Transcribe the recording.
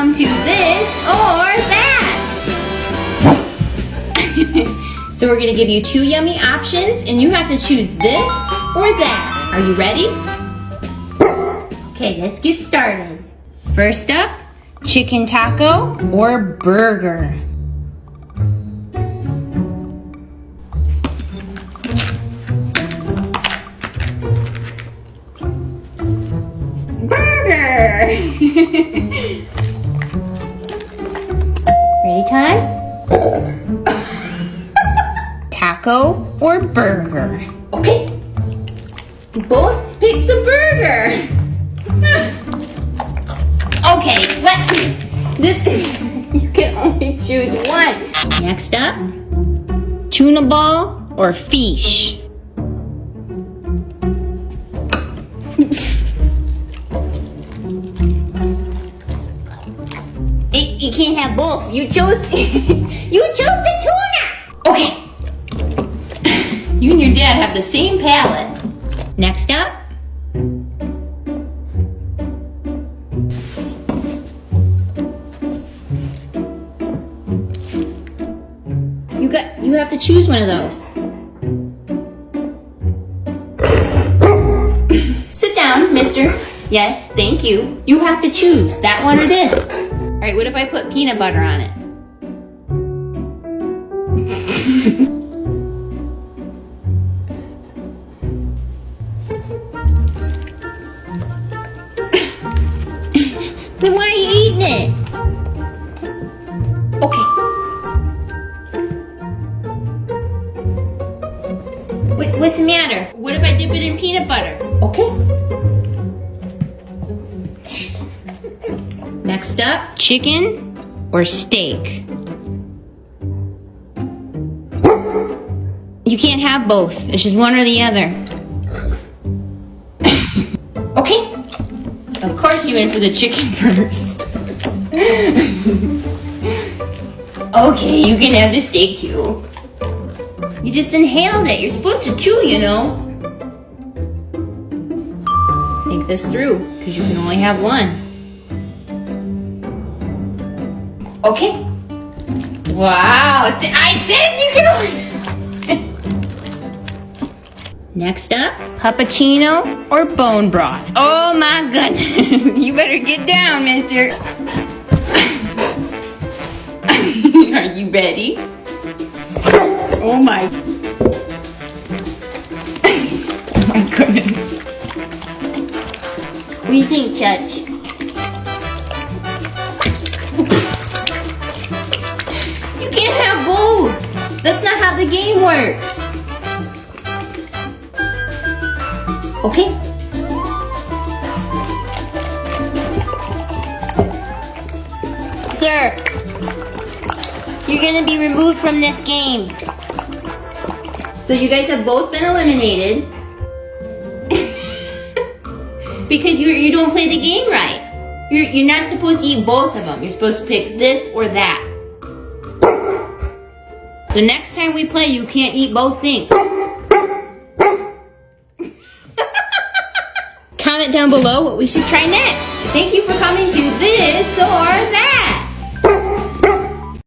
come to this or that. So we're gonna give you two yummy options and you have to choose this or that. Are you ready? Okay, let's get started. First up, chicken taco or burger. Burger! Ready, time? Taco or burger? Okay. Both pick the burger. Okay, you can only choose one. Next up, tuna ball or fish? You can't have both. You chose the tuna. Okay. You and your dad have the same palate. Next up. You have to choose one of those. Sit down, mister. Yes, thank you. You have to choose that one or this. All right, what if I put peanut butter on it? Then why are you eating it? Okay. What's the matter? What if I dip it in peanut butter? Okay. Next up, chicken or steak? You can't have both. It's just one or the other. Okay. Of course you went for the chicken first. Okay, you can have the steak too. You just inhaled it. You're supposed to chew, you know. Think this through, because you can only have one. Okay. Wow, I said you can only... Next up, puppuccino or bone broth? Oh my goodness. You better get down, mister. Are you ready? Oh my... Oh my goodness. What do you think, Church? You can't have both. That's not how the game works. Okay. Sir, you're gonna be removed from this game. So you guys have both been eliminated because you don't play the game right. You're not supposed to eat both of them. You're supposed to pick this or that. So next time we play, you can't eat both things. Comment down below what we should try next. Thank you for coming to this or that.